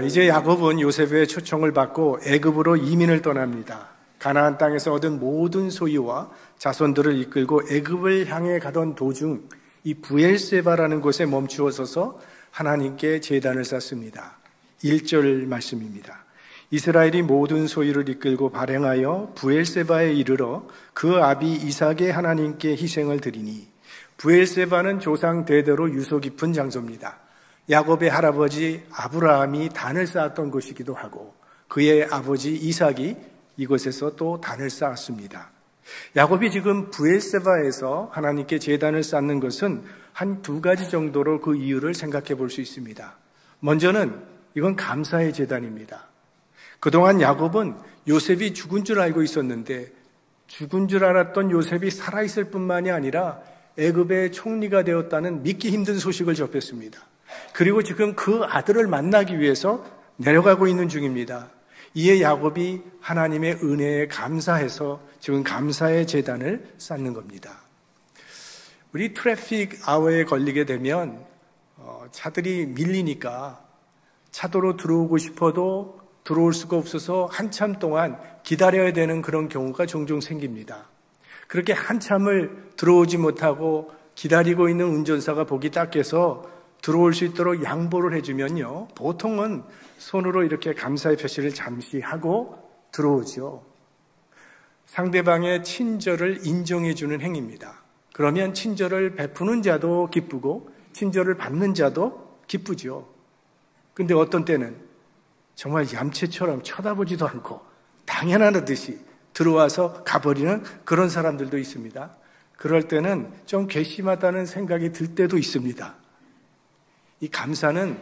이제 야곱은 요셉의 초청을 받고 애굽으로 이민을 떠납니다. 가나안 땅에서 얻은 모든 소유와 자손들을 이끌고 애굽을 향해 가던 도중 이 브엘세바라는 곳에 멈추어 서서 하나님께 제단을 쌓습니다. 1절 말씀입니다. 이스라엘이 모든 소유를 이끌고 발행하여 브엘세바에 이르러 그 아비 이삭의 하나님께 희생을 드리니, 브엘세바는 조상 대대로 유서 깊은 장소입니다. 야곱의 할아버지 아브라함이 단을 쌓았던 곳이기도 하고 그의 아버지 이삭이 이곳에서 또 단을 쌓았습니다. 야곱이 지금 브엘세바에서 하나님께 제단을 쌓는 것은 한 두 가지 정도로 그 이유를 생각해 볼 수 있습니다. 먼저는 이건 감사의 제단입니다. 그동안 야곱은 요셉이 죽은 줄 알고 있었는데 죽은 줄 알았던 요셉이 살아있을 뿐만이 아니라 애굽의 총리가 되었다는 믿기 힘든 소식을 접했습니다. 그리고 지금 그 아들을 만나기 위해서 내려가고 있는 중입니다. 이에 야곱이 하나님의 은혜에 감사해서 지금 감사의 제단을 쌓는 겁니다. 우리 트래픽 아워에 걸리게 되면 차들이 밀리니까 차도로 들어오고 싶어도 들어올 수가 없어서 한참 동안 기다려야 되는 그런 경우가 종종 생깁니다. 그렇게 한참을 들어오지 못하고 기다리고 있는 운전사가 보기 딱해서 들어올 수 있도록 양보를 해주면요, 보통은 손으로 이렇게 감사의 표시를 잠시 하고 들어오죠. 상대방의 친절을 인정해주는 행위입니다. 그러면 친절을 베푸는 자도 기쁘고 친절을 받는 자도 기쁘죠. 근데 어떤 때는 정말 얌체처럼 쳐다보지도 않고 당연하듯이 들어와서 가버리는 그런 사람들도 있습니다. 그럴 때는 좀 괘씸하다는 생각이 들 때도 있습니다. 이 감사는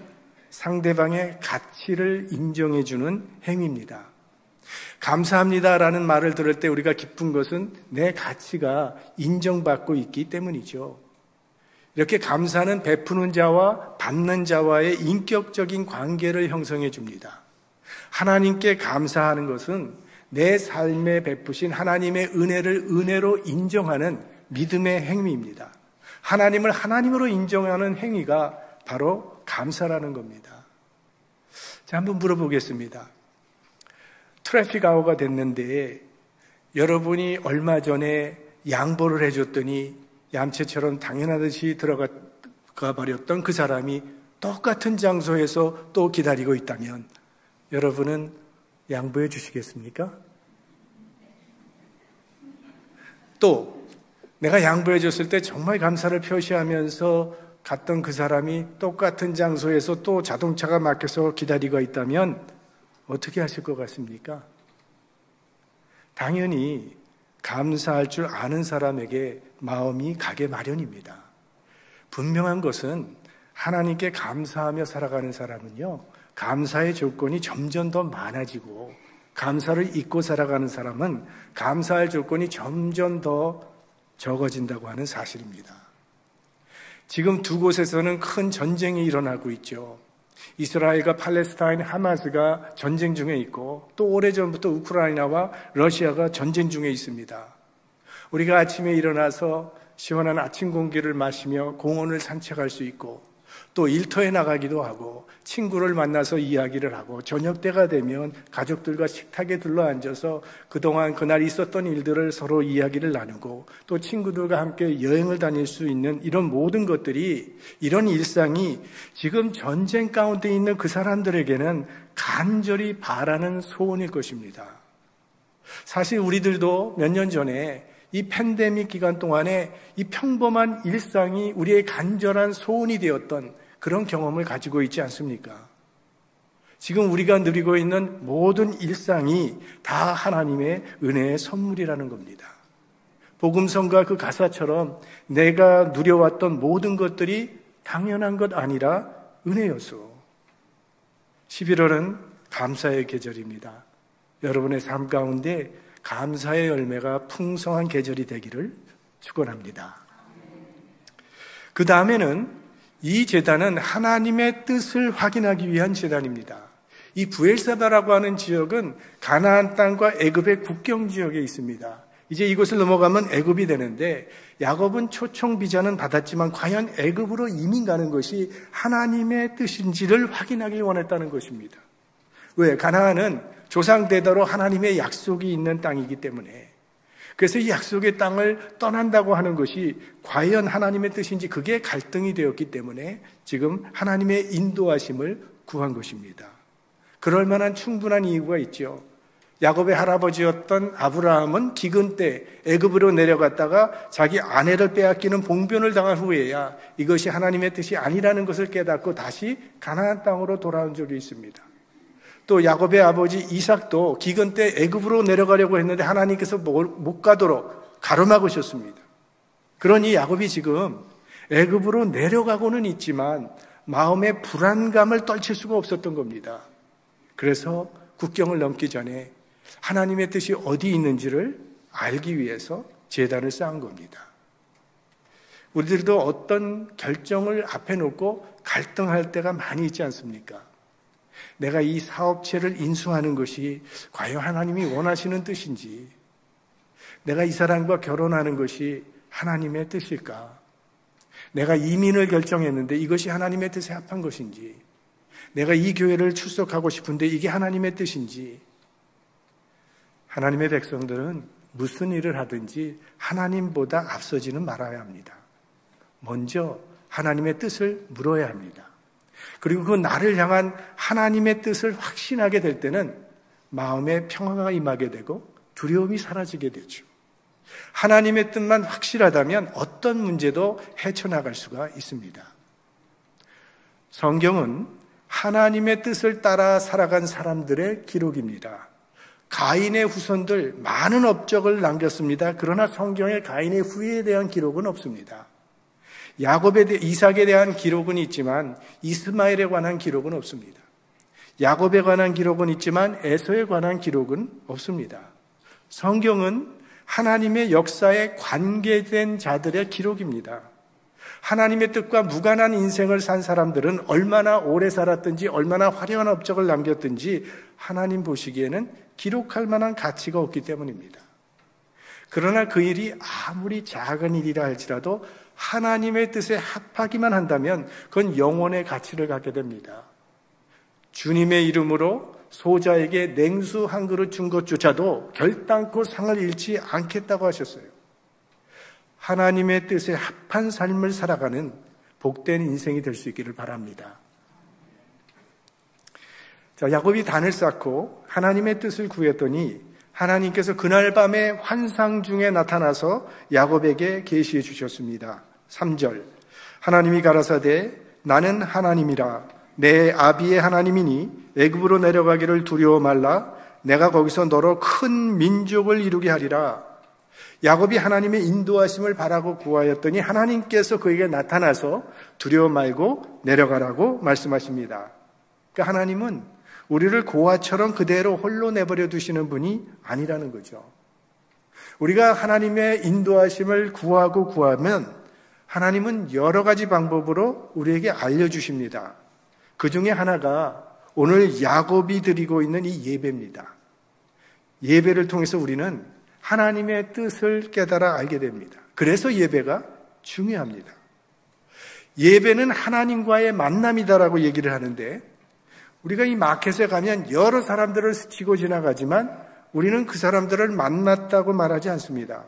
상대방의 가치를 인정해주는 행위입니다. 감사합니다라는 말을 들을 때 우리가 기쁜 것은 내 가치가 인정받고 있기 때문이죠. 이렇게 감사는 베푸는 자와 받는 자와의 인격적인 관계를 형성해 줍니다. 하나님께 감사하는 것은 내 삶에 베푸신 하나님의 은혜를 은혜로 인정하는 믿음의 행위입니다. 하나님을 하나님으로 인정하는 행위가 바로 감사라는 겁니다. 자, 한번 물어보겠습니다. 트래픽 아워가 됐는데 여러분이 얼마 전에 양보를 해줬더니 얌체처럼 당연하듯이 들어가 버렸던 그 사람이 똑같은 장소에서 또 기다리고 있다면 여러분은 양보해 주시겠습니까? 또 내가 양보해 줬을 때 정말 감사를 표시하면서 갔던 그 사람이 똑같은 장소에서 또 자동차가 막혀서 기다리고 있다면 어떻게 하실 것 같습니까? 당연히 감사할 줄 아는 사람에게 마음이 가게 마련입니다. 분명한 것은 하나님께 감사하며 살아가는 사람은요, 감사의 조건이 점점 더 많아지고 감사를 잊고 살아가는 사람은 감사할 조건이 점점 더 적어진다고 하는 사실입니다. 지금 두 곳에서는 큰 전쟁이 일어나고 있죠. 이스라엘과 팔레스타인 하마스가 전쟁 중에 있고 또 오래전부터 우크라이나와 러시아가 전쟁 중에 있습니다. 우리가 아침에 일어나서 시원한 아침 공기를 마시며 공원을 산책할 수 있고 또 일터에 나가기도 하고 친구를 만나서 이야기를 하고 저녁 때가 되면 가족들과 식탁에 둘러앉아서 그동안 그날 있었던 일들을 서로 이야기를 나누고 또 친구들과 함께 여행을 다닐 수 있는 이런 모든 것들이, 이런 일상이 지금 전쟁 가운데 있는 그 사람들에게는 간절히 바라는 소원일 것입니다. 사실 우리들도 몇 년 전에 이 팬데믹 기간 동안에 이 평범한 일상이 우리의 간절한 소원이 되었던 그런 경험을 가지고 있지 않습니까? 지금 우리가 누리고 있는 모든 일상이 다 하나님의 은혜의 선물이라는 겁니다. 복음성가 그 가사처럼 내가 누려왔던 모든 것들이 당연한 것 아니라 은혜였소. 11월은 감사의 계절입니다. 여러분의 삶 가운데 감사의 열매가 풍성한 계절이 되기를 축원합니다. 그 다음에는 이 제단은 하나님의 뜻을 확인하기 위한 제단입니다. 이 브엘세바라고 하는 지역은 가나안 땅과 애굽의 국경 지역에 있습니다. 이제 이곳을 넘어가면 애굽이 되는데 야곱은 초청 비자는 받았지만 과연 애굽으로 이민 가는 것이 하나님의 뜻인지를 확인하길 원했다는 것입니다. 왜? 가나안은 조상대대로 하나님의 약속이 있는 땅이기 때문에, 그래서 이 약속의 땅을 떠난다고 하는 것이 과연 하나님의 뜻인지 그게 갈등이 되었기 때문에 지금 하나님의 인도하심을 구한 것입니다. 그럴 만한 충분한 이유가 있죠. 야곱의 할아버지였던 아브라함은 기근 때 애굽으로 내려갔다가 자기 아내를 빼앗기는 봉변을 당한 후에야 이것이 하나님의 뜻이 아니라는 것을 깨닫고 다시 가나안 땅으로 돌아온 적이 있습니다. 또 야곱의 아버지 이삭도 기근 때 애굽으로 내려가려고 했는데 하나님께서 못 가도록 가로막으셨습니다. 그러니 야곱이 지금 애굽으로 내려가고는 있지만 마음의 불안감을 떨칠 수가 없었던 겁니다. 그래서 국경을 넘기 전에 하나님의 뜻이 어디 있는지를 알기 위해서 제단을 쌓은 겁니다. 우리들도 어떤 결정을 앞에 놓고 갈등할 때가 많이 있지 않습니까? 내가 이 사업체를 인수하는 것이 과연 하나님이 원하시는 뜻인지, 내가 이 사람과 결혼하는 것이 하나님의 뜻일까? 내가 이민을 결정했는데 이것이 하나님의 뜻에 합한 것인지, 내가 이 교회를 출석하고 싶은데 이게 하나님의 뜻인지. 하나님의 백성들은 무슨 일을 하든지 하나님보다 앞서지는 말아야 합니다. 먼저 하나님의 뜻을 물어야 합니다. 그리고 그 나를 향한 하나님의 뜻을 확신하게 될 때는 마음에 평화가 임하게 되고 두려움이 사라지게 되죠. 하나님의 뜻만 확실하다면 어떤 문제도 헤쳐나갈 수가 있습니다. 성경은 하나님의 뜻을 따라 살아간 사람들의 기록입니다. 가인의 후손들 많은 업적을 남겼습니다. 그러나 성경에 가인의 후예에 대한 기록은 없습니다. 이삭에 대한 기록은 있지만 이스마엘에 관한 기록은 없습니다. 야곱에 관한 기록은 있지만 에서에 관한 기록은 없습니다. 성경은 하나님의 역사에 관계된 자들의 기록입니다. 하나님의 뜻과 무관한 인생을 산 사람들은 얼마나 오래 살았든지 얼마나 화려한 업적을 남겼든지 하나님 보시기에는 기록할 만한 가치가 없기 때문입니다. 그러나 그 일이 아무리 작은 일이라 할지라도 하나님의 뜻에 합하기만 한다면 그건 영원의 가치를 갖게 됩니다. 주님의 이름으로 소자에게 냉수 한 그릇 준 것조차도 결단코 상을 잃지 않겠다고 하셨어요. 하나님의 뜻에 합한 삶을 살아가는 복된 인생이 될 수 있기를 바랍니다. 자, 야곱이 단을 쌓고 하나님의 뜻을 구했더니 하나님께서 그날 밤에 환상 중에 나타나서 야곱에게 계시해 주셨습니다. 3절 하나님이 가라사대 나는 하나님이라 내 아비의 하나님이니 애굽으로 내려가기를 두려워 말라 내가 거기서 너로 큰 민족을 이루게 하리라. 야곱이 하나님의 인도하심을 바라고 구하였더니 하나님께서 그에게 나타나서 두려워 말고 내려가라고 말씀하십니다. 그러니까 하나님은 우리를 고아처럼 그대로 홀로 내버려 두시는 분이 아니라는 거죠. 우리가 하나님의 인도하심을 구하고 구하면 하나님은 여러 가지 방법으로 우리에게 알려주십니다. 그 중에 하나가 오늘 야곱이 드리고 있는 이 예배입니다. 예배를 통해서 우리는 하나님의 뜻을 깨달아 알게 됩니다. 그래서 예배가 중요합니다. 예배는 하나님과의 만남이다라고 얘기를 하는데 우리가 이 마켓에 가면 여러 사람들을 스치고 지나가지만 우리는 그 사람들을 만났다고 말하지 않습니다.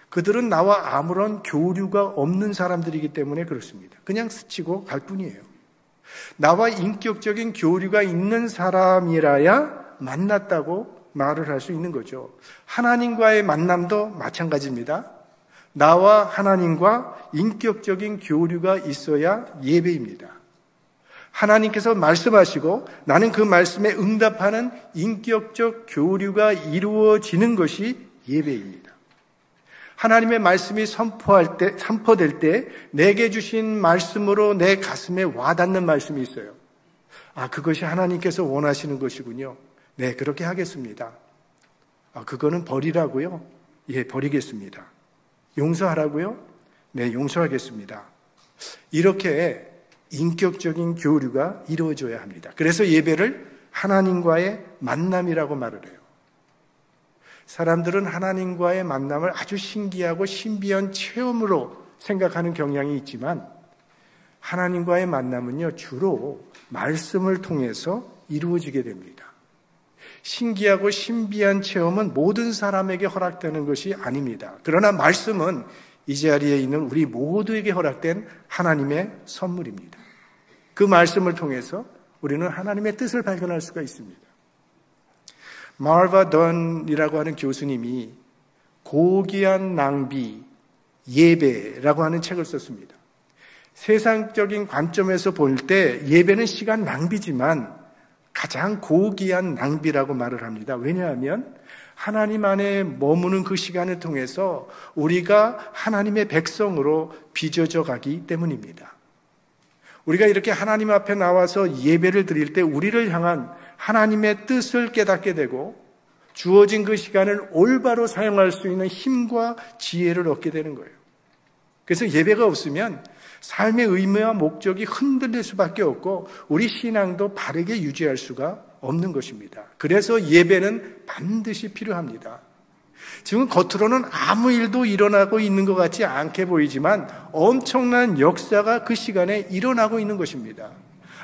그들은 나와 아무런 교류가 없는 사람들이기 때문에 그렇습니다. 그냥 스치고 갈 뿐이에요. 나와 인격적인 교류가 있는 사람이라야 만났다고 말을 할 수 있는 거죠. 하나님과의 만남도 마찬가지입니다. 나와 하나님과 인격적인 교류가 있어야 예배입니다. 하나님께서 말씀하시고 나는 그 말씀에 응답하는 인격적 교류가 이루어지는 것이 예배입니다. 하나님의 말씀이 선포될 때 내게 주신 말씀으로 내 가슴에 와닿는 말씀이 있어요. 아, 그것이 하나님께서 원하시는 것이군요. 네, 그렇게 하겠습니다. 아, 그거는 버리라고요? 예, 버리겠습니다. 용서하라고요? 네, 용서하겠습니다. 이렇게 인격적인 교류가 이루어져야 합니다. 그래서 예배를 하나님과의 만남이라고 말을 해요. 사람들은 하나님과의 만남을 아주 신기하고 신비한 체험으로 생각하는 경향이 있지만 하나님과의 만남은요, 주로 말씀을 통해서 이루어지게 됩니다. 신기하고 신비한 체험은 모든 사람에게 허락되는 것이 아닙니다. 그러나 말씀은 이 자리에 있는 우리 모두에게 허락된 하나님의 선물입니다. 그 말씀을 통해서 우리는 하나님의 뜻을 발견할 수가 있습니다. 마르바 던이라고 하는 교수님이 고귀한 낭비, 예배라고 하는 책을 썼습니다. 세상적인 관점에서 볼 때 예배는 시간 낭비지만 가장 고귀한 낭비라고 말을 합니다. 왜냐하면 하나님 안에 머무는 그 시간을 통해서 우리가 하나님의 백성으로 빚어져 가기 때문입니다. 우리가 이렇게 하나님 앞에 나와서 예배를 드릴 때 우리를 향한 하나님의 뜻을 깨닫게 되고 주어진 그 시간을 올바로 사용할 수 있는 힘과 지혜를 얻게 되는 거예요. 그래서 예배가 없으면 삶의 의미와 목적이 흔들릴 수밖에 없고 우리 신앙도 바르게 유지할 수가 없는 것입니다. 그래서 예배는 반드시 필요합니다. 지금 겉으로는 아무 일도 일어나고 있는 것 같지 않게 보이지만 엄청난 역사가 그 시간에 일어나고 있는 것입니다.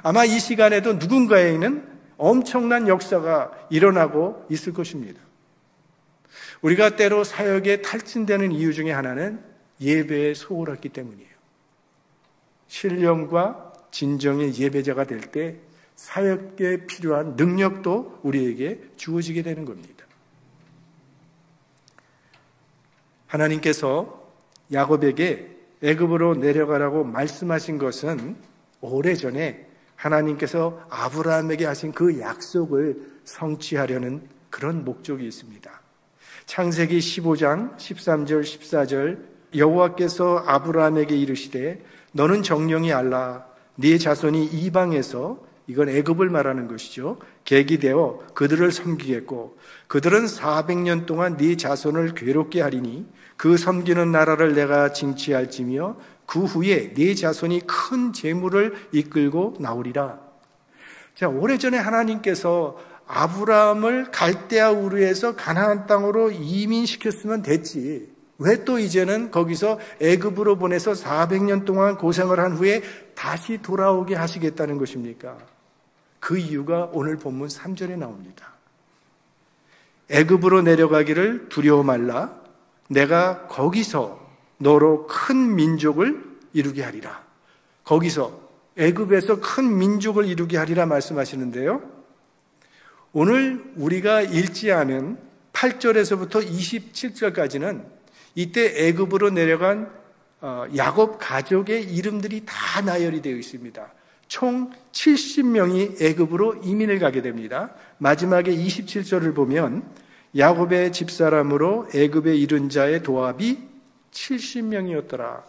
아마 이 시간에도 누군가에는 엄청난 역사가 일어나고 있을 것입니다. 우리가 때로 사역에 탈진되는 이유 중에 하나는 예배에 소홀했기 때문이에요. 신령과 진정의 예배자가 될 때 사역에 필요한 능력도 우리에게 주어지게 되는 겁니다. 하나님께서 야곱에게 애굽으로 내려가라고 말씀하신 것은 오래전에 하나님께서 아브라함에게 하신 그 약속을 성취하려는 그런 목적이 있습니다. 창세기 15장 13절 14절 여호와께서 아브라함에게 이르시되 너는 정령이 알라 네 자손이 이방에서 이건 애굽을 말하는 것이죠. 객이 되어 그들을 섬기겠고 그들은 400년 동안 네 자손을 괴롭게 하리니 그 섬기는 나라를 내가 징치할지며 그 후에 네 자손이 큰 재물을 이끌고 나오리라. 자, 오래전에 하나님께서 아브라함을 갈대아 우르에서 가나안 땅으로 이민시켰으면 됐지. 왜 또 이제는 거기서 애굽으로 보내서 400년 동안 고생을 한 후에 다시 돌아오게 하시겠다는 것입니까? 그 이유가 오늘 본문 3절에 나옵니다. 애굽으로 내려가기를 두려워 말라. 내가 거기서 너로 큰 민족을 이루게 하리라. 거기서 애굽에서 큰 민족을 이루게 하리라 말씀하시는데요. 오늘 우리가 읽지 않은 8절에서부터 27절까지는 이때 애굽으로 내려간 야곱 가족의 이름들이 다 나열이 되어 있습니다. 총 70명이 애굽으로 이민을 가게 됩니다. 마지막에 27절을 보면 야곱의 집사람으로 애굽에 이른 자의 도합이 70명이었더라.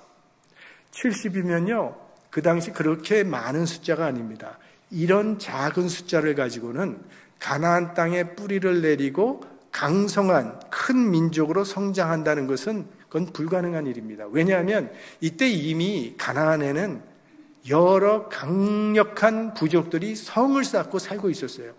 70이면요, 그 당시 그렇게 많은 숫자가 아닙니다. 이런 작은 숫자를 가지고는 가나안 땅에 뿌리를 내리고 강성한 큰 민족으로 성장한다는 것은 그건 불가능한 일입니다. 왜냐하면 이때 이미 가나안에는 여러 강력한 부족들이 성을 쌓고 살고 있었어요.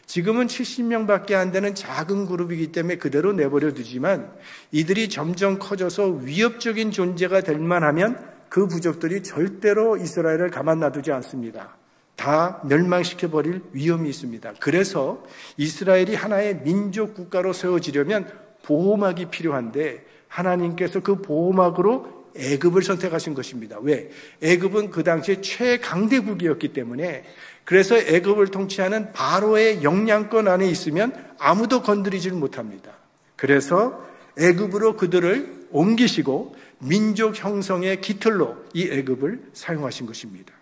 지금은 70명밖에 안 되는 작은 그룹이기 때문에 그대로 내버려 두지만 이들이 점점 커져서 위협적인 존재가 될 만하면 그 부족들이 절대로 이스라엘을 가만 놔두지 않습니다. 다 멸망시켜버릴 위험이 있습니다. 그래서 이스라엘이 하나의 민족 국가로 세워지려면 보호막이 필요한데 하나님께서 그 보호막으로 애굽을 선택하신 것입니다. 왜? 애굽은 그 당시에 최강대국이었기 때문에 그래서 애굽을 통치하는 바로의 영향권 안에 있으면 아무도 건드리질 못합니다. 그래서 애굽으로 그들을 옮기시고 민족 형성의 기틀로 이 애굽을 사용하신 것입니다.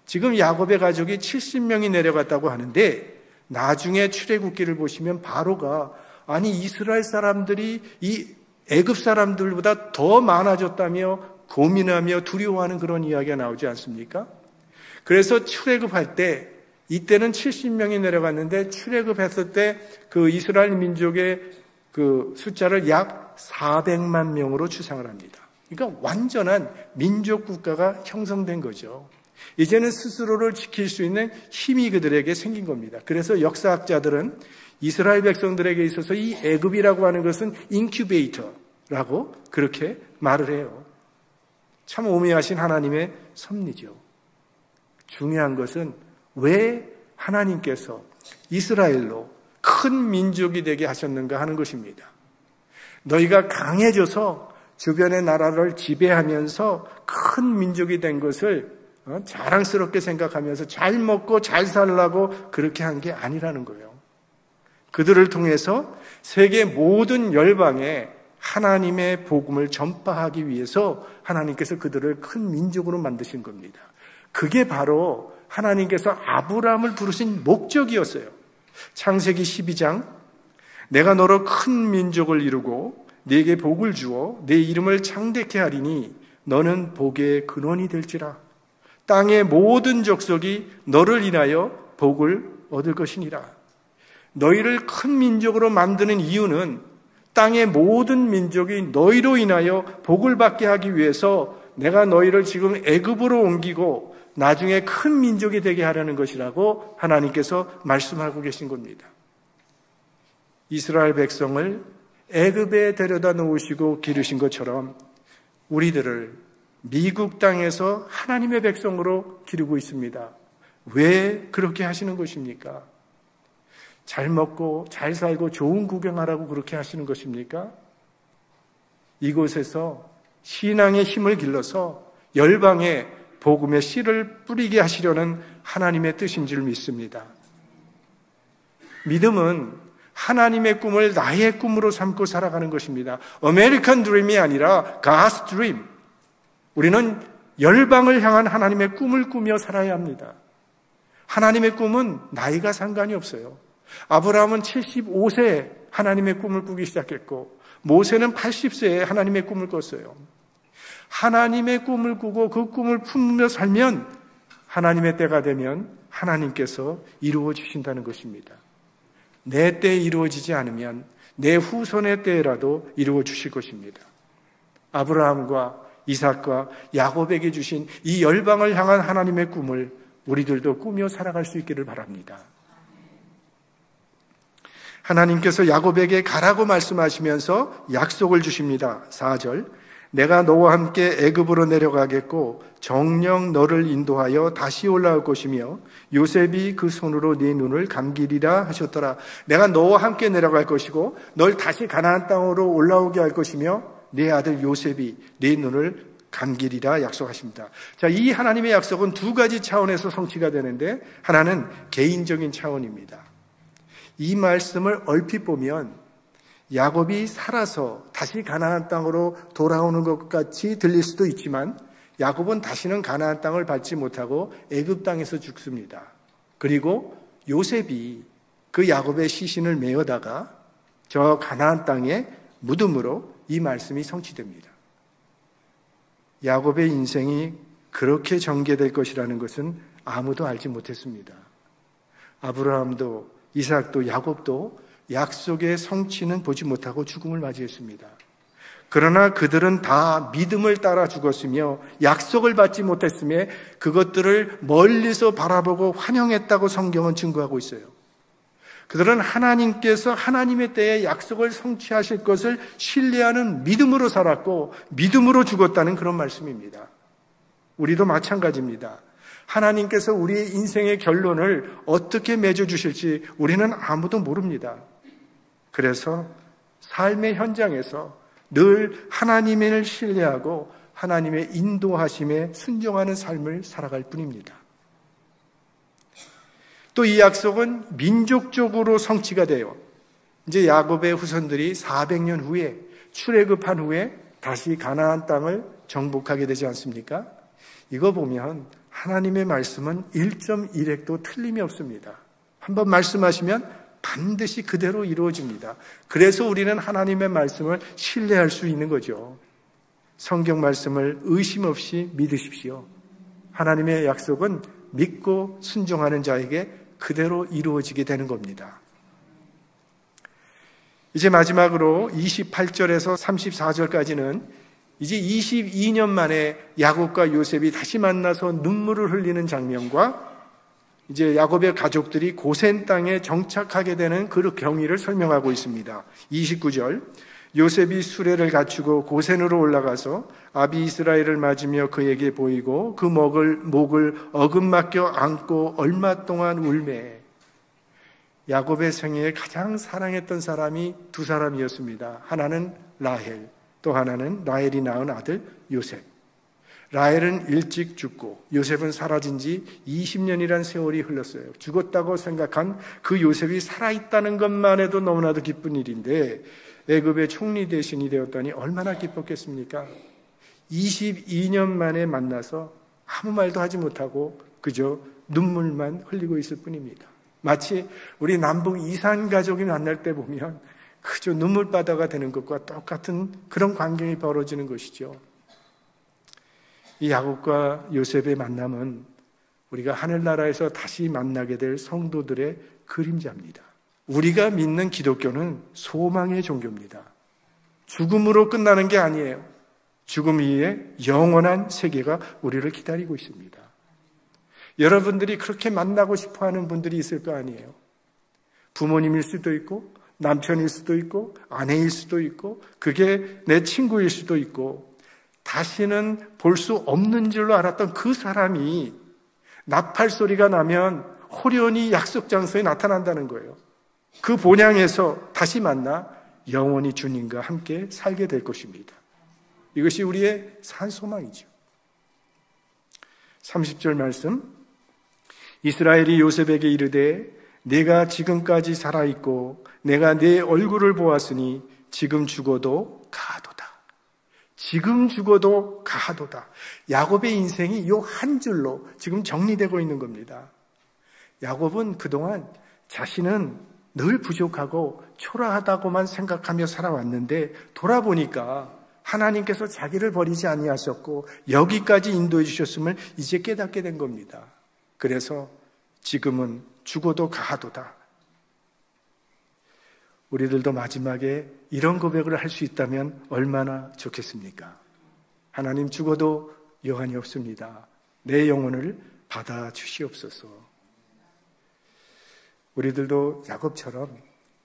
지금 야곱의 가족이 70명이 내려갔다고 하는데 나중에 출애굽기를 보시면 바로가 아니 이스라엘 사람들이 이 애굽 사람들보다 더 많아졌다며 고민하며 두려워하는 그런 이야기가 나오지 않습니까? 그래서 출애굽할 때 이때는 70명이 내려갔는데 출애굽했을 때 그 이스라엘 민족의 그 숫자를 약 400만 명으로 추상을 합니다. 그러니까 완전한 민족 국가가 형성된 거죠. 이제는 스스로를 지킬 수 있는 힘이 그들에게 생긴 겁니다. 그래서 역사학자들은 이스라엘 백성들에게 있어서 이 애굽이라고 하는 것은 인큐베이터라고 그렇게 말을 해요. 참 오묘하신 하나님의 섭리죠. 중요한 것은 왜 하나님께서 이스라엘로 큰 민족이 되게 하셨는가 하는 것입니다. 너희가 강해져서 주변의 나라를 지배하면서 큰 민족이 된 것을 자랑스럽게 생각하면서 잘 먹고 잘 살라고 그렇게 한 게 아니라는 거예요. 그들을 통해서 세계 모든 열방에 하나님의 복음을 전파하기 위해서 하나님께서 그들을 큰 민족으로 만드신 겁니다. 그게 바로 하나님께서 아브라함을 부르신 목적이었어요. 창세기 12장 내가 너로 큰 민족을 이루고 네게 복을 주어 네 이름을 창대케 하리니 너는 복의 근원이 될지라. 땅의 모든 족속이 너를 인하여 복을 얻을 것이니라. 너희를 큰 민족으로 만드는 이유는 땅의 모든 민족이 너희로 인하여 복을 받게 하기 위해서 내가 너희를 지금 애굽으로 옮기고 나중에 큰 민족이 되게 하려는 것이라고 하나님께서 말씀하고 계신 겁니다. 이스라엘 백성을 애굽에 데려다 놓으시고 기르신 것처럼 우리들을 미국 땅에서 하나님의 백성으로 기르고 있습니다. 왜 그렇게 하시는 것입니까? 잘 먹고 잘 살고 좋은 구경하라고 그렇게 하시는 것입니까? 이곳에서 신앙의 힘을 길러서 열방에 복음의 씨를 뿌리게 하시려는 하나님의 뜻인 줄 믿습니다. 믿음은 하나님의 꿈을 나의 꿈으로 삼고 살아가는 것입니다. 아메리칸 드림이 아니라 God's dream. 우리는 열방을 향한 하나님의 꿈을 꾸며 살아야 합니다. 하나님의 꿈은 나이가 상관이 없어요. 아브라함은 75세에 하나님의 꿈을 꾸기 시작했고 모세는 80세에 하나님의 꿈을 꿨어요. 하나님의 꿈을 꾸고 그 꿈을 품으며 살면 하나님의 때가 되면 하나님께서 이루어 주신다는 것입니다. 내 때에 이루어지지 않으면 내 후손의 때라도 이루어 주실 것입니다. 아브라함과 이삭과 야곱에게 주신 이 열방을 향한 하나님의 꿈을 우리들도 꾸며 살아갈 수 있기를 바랍니다. 하나님께서 야곱에게 가라고 말씀하시면서 약속을 주십니다. 4절 내가 너와 함께 애굽으로 내려가겠고 정녕 너를 인도하여 다시 올라올 것이며 요셉이 그 손으로 네 눈을 감기리라 하셨더라. 내가 너와 함께 내려갈 것이고 널 다시 가나안 땅으로 올라오게 할 것이며 네 아들 요셉이 네 눈을 감기리라 약속하십니다. 자, 이 하나님의 약속은 두 가지 차원에서 성취가 되는데 하나는 개인적인 차원입니다. 이 말씀을 얼핏 보면 야곱이 살아서 다시 가나안 땅으로 돌아오는 것 같이 들릴 수도 있지만 야곱은 다시는 가나안 땅을 밟지 못하고 애굽 땅에서 죽습니다. 그리고 요셉이 그 야곱의 시신을 메어다가 저 가나안 땅의 무덤으로 이 말씀이 성취됩니다. 야곱의 인생이 그렇게 전개될 것이라는 것은 아무도 알지 못했습니다. 아브라함도 이삭도 야곱도 약속의 성취는 보지 못하고 죽음을 맞이했습니다. 그러나 그들은 다 믿음을 따라 죽었으며 약속을 받지 못했음에 그것들을 멀리서 바라보고 환영했다고 성경은 증거하고 있어요. 그들은 하나님께서 하나님의 때에 약속을 성취하실 것을 신뢰하는 믿음으로 살았고 믿음으로 죽었다는 그런 말씀입니다. 우리도 마찬가지입니다. 하나님께서 우리의 인생의 결론을 어떻게 맺어주실지 우리는 아무도 모릅니다. 그래서 삶의 현장에서 늘 하나님을 신뢰하고 하나님의 인도하심에 순종하는 삶을 살아갈 뿐입니다. 또 이 약속은 민족적으로 성취가 돼요. 이제 야곱의 후손들이 400년 후에 출애굽한 후에 다시 가나안 땅을 정복하게 되지 않습니까? 이거 보면 하나님의 말씀은 1.1획도 틀림이 없습니다. 한번 말씀하시면 반드시 그대로 이루어집니다. 그래서 우리는 하나님의 말씀을 신뢰할 수 있는 거죠. 성경 말씀을 의심 없이 믿으십시오. 하나님의 약속은 믿고 순종하는 자에게 그대로 이루어지게 되는 겁니다. 이제 마지막으로 28절에서 34절까지는 이제 22년 만에 야곱과 요셉이 다시 만나서 눈물을 흘리는 장면과 이제 야곱의 가족들이 고센 땅에 정착하게 되는 그 경위를 설명하고 있습니다. 29절, 요셉이 수레를 갖추고 고센으로 올라가서 아비이스라엘을 맞으며 그에게 보이고 그 목을 어금맞겨 안고 얼마 동안 울매. 야곱의 생애에 가장 사랑했던 사람이 두 사람이었습니다. 하나는 라헬, 또 하나는 라헬이 낳은 아들 요셉. 라헬은 일찍 죽고 요셉은 사라진 지 20년이란 세월이 흘렀어요. 죽었다고 생각한 그 요셉이 살아있다는 것만 해도 너무나도 기쁜 일인데 애굽의 총리 대신이 되었다니 얼마나 기뻤겠습니까? 22년 만에 만나서 아무 말도 하지 못하고 그저 눈물만 흘리고 있을 뿐입니다. 마치 우리 남북 이산 가족이 만날 때 보면 그저 눈물바다가 되는 것과 똑같은 그런 광경이 벌어지는 것이죠. 이 야곱과 요셉의 만남은 우리가 하늘나라에서 다시 만나게 될 성도들의 그림자입니다. 우리가 믿는 기독교는 소망의 종교입니다. 죽음으로 끝나는 게 아니에요. 죽음 이후에 영원한 세계가 우리를 기다리고 있습니다. 여러분들이 그렇게 만나고 싶어하는 분들이 있을 거 아니에요. 부모님일 수도 있고 남편일 수도 있고 아내일 수도 있고 그게 내 친구일 수도 있고 다시는 볼 수 없는 줄로 알았던 그 사람이 나팔 소리가 나면 호련히 약속 장소에 나타난다는 거예요. 그 본향에서 다시 만나 영원히 주님과 함께 살게 될 것입니다. 이것이 우리의 산소망이죠. 30절 말씀, 이스라엘이 요셉에게 이르되 내가 지금까지 살아있고 내가 내 얼굴을 보았으니 지금 죽어도 가하도다. 지금 죽어도 가하도다. 야곱의 인생이 이 한 줄로 지금 정리되고 있는 겁니다. 야곱은 그동안 자신은 늘 부족하고 초라하다고만 생각하며 살아왔는데 돌아보니까 하나님께서 자기를 버리지 아니하셨고 여기까지 인도해 주셨음을 이제 깨닫게 된 겁니다. 그래서 지금은 죽어도 가하도다. 우리들도 마지막에 이런 고백을 할 수 있다면 얼마나 좋겠습니까? 하나님, 죽어도 여한이 없습니다. 내 영혼을 받아주시옵소서. 우리들도 야곱처럼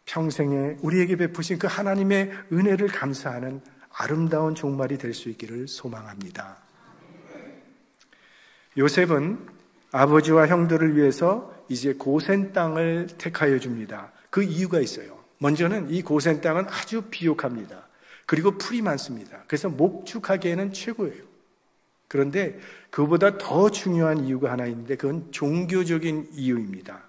평생에 우리에게 베푸신 그 하나님의 은혜를 감사하는 아름다운 종말이 될 수 있기를 소망합니다. 요셉은 아버지와 형들을 위해서 이제 고센 땅을 택하여 줍니다. 그 이유가 있어요. 먼저는 이 고센 땅은 아주 비옥합니다. 그리고 풀이 많습니다. 그래서 목축하기에는 최고예요. 그런데 그보다 더 중요한 이유가 하나 있는데 그건 종교적인 이유입니다.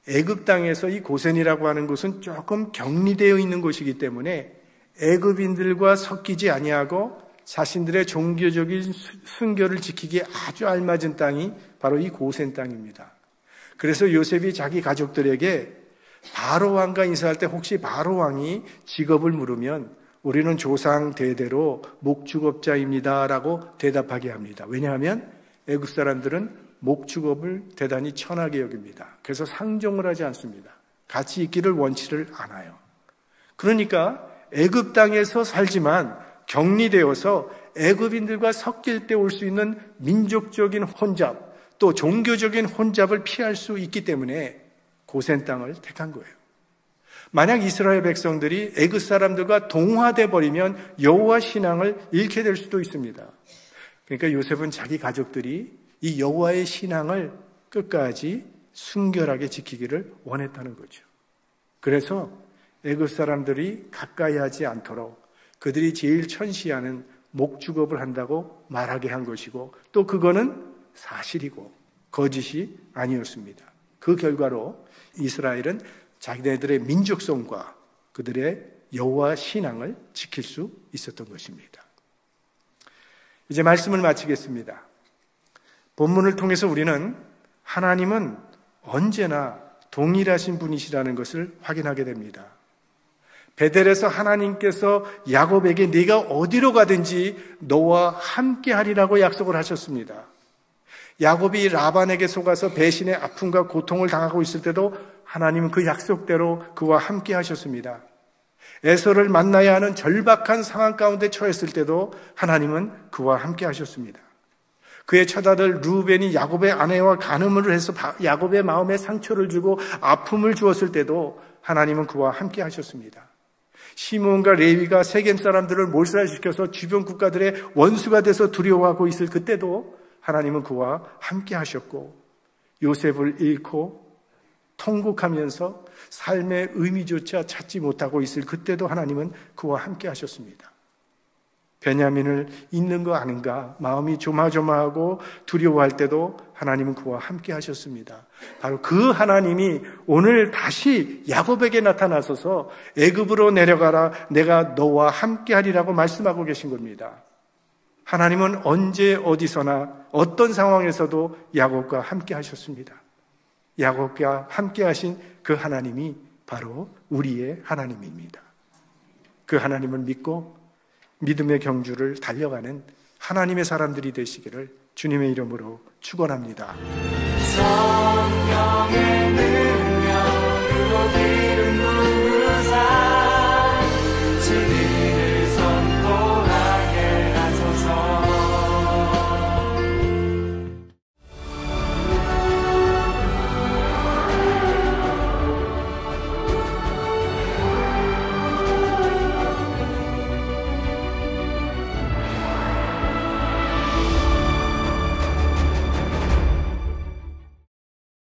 애굽 땅에서 이 고센이라고 하는 곳은 조금 격리되어 있는 곳이기 때문에 애굽인들과 섞이지 아니하고 자신들의 종교적인 순결을 지키기에 아주 알맞은 땅이 바로 이 고센 땅입니다. 그래서 요셉이 자기 가족들에게 바로 왕과 인사할 때 혹시 바로 왕이 직업을 물으면 우리는 조상 대대로 목축업자입니다라고 대답하게 합니다. 왜냐하면 애굽 사람들은 목축업을 대단히 천하게 여깁니다. 그래서 상종을 하지 않습니다. 같이 있기를 원치를 않아요. 그러니까 애굽 땅에서 살지만 격리되어서 애굽인들과 섞일 때 올 수 있는 민족적인 혼잡, 또 종교적인 혼잡을 피할 수 있기 때문에 고센 땅을 택한 거예요. 만약 이스라엘 백성들이 애굽 사람들과 동화돼 버리면 여호와 신앙을 잃게 될 수도 있습니다. 그러니까 요셉은 자기 가족들이 이 여호와의 신앙을 끝까지 순결하게 지키기를 원했다는 거죠. 그래서 애굽 사람들이 가까이 하지 않도록 그들이 제일 천시하는 목축업을 한다고 말하게 한 것이고 또 그거는 사실이고 거짓이 아니었습니다. 그 결과로 이스라엘은 자기네들의 민족성과 그들의 여호와 신앙을 지킬 수 있었던 것입니다. 이제 말씀을 마치겠습니다. 본문을 통해서 우리는 하나님은 언제나 동일하신 분이시라는 것을 확인하게 됩니다. 베델에서 하나님께서 야곱에게 네가 어디로 가든지 너와 함께하리라고 약속을 하셨습니다. 야곱이 라반에게 속아서 배신의 아픔과 고통을 당하고 있을 때도 하나님은 그 약속대로 그와 함께 하셨습니다. 에서를 만나야 하는 절박한 상황 가운데 처했을 때도 하나님은 그와 함께 하셨습니다. 그의 처자들 루벤이 야곱의 아내와 간음을 해서 야곱의 마음에 상처를 주고 아픔을 주었을 때도 하나님은 그와 함께 하셨습니다. 시므온과 레위가 세겜 사람들을 몰살시켜서 주변 국가들의 원수가 돼서 두려워하고 있을 그때도 하나님은 그와 함께 하셨고, 요셉을 잃고 통곡하면서 삶의 의미조차 찾지 못하고 있을 그때도 하나님은 그와 함께 하셨습니다. 베냐민을 잊는 거 아닌가 마음이 조마조마하고 두려워할 때도 하나님은 그와 함께 하셨습니다. 바로 그 하나님이 오늘 다시 야곱에게 나타나셔서 애굽으로 내려가라, 내가 너와 함께 하리라고 말씀하고 계신 겁니다. 하나님은 언제 어디서나 어떤 상황에서도 야곱과 함께 하셨습니다. 야곱과 함께 하신 그 하나님이 바로 우리의 하나님입니다. 그 하나님을 믿고 믿음의 경주를 달려가는 하나님의 사람들이 되시기를 주님의 이름으로 축원합니다. 성령의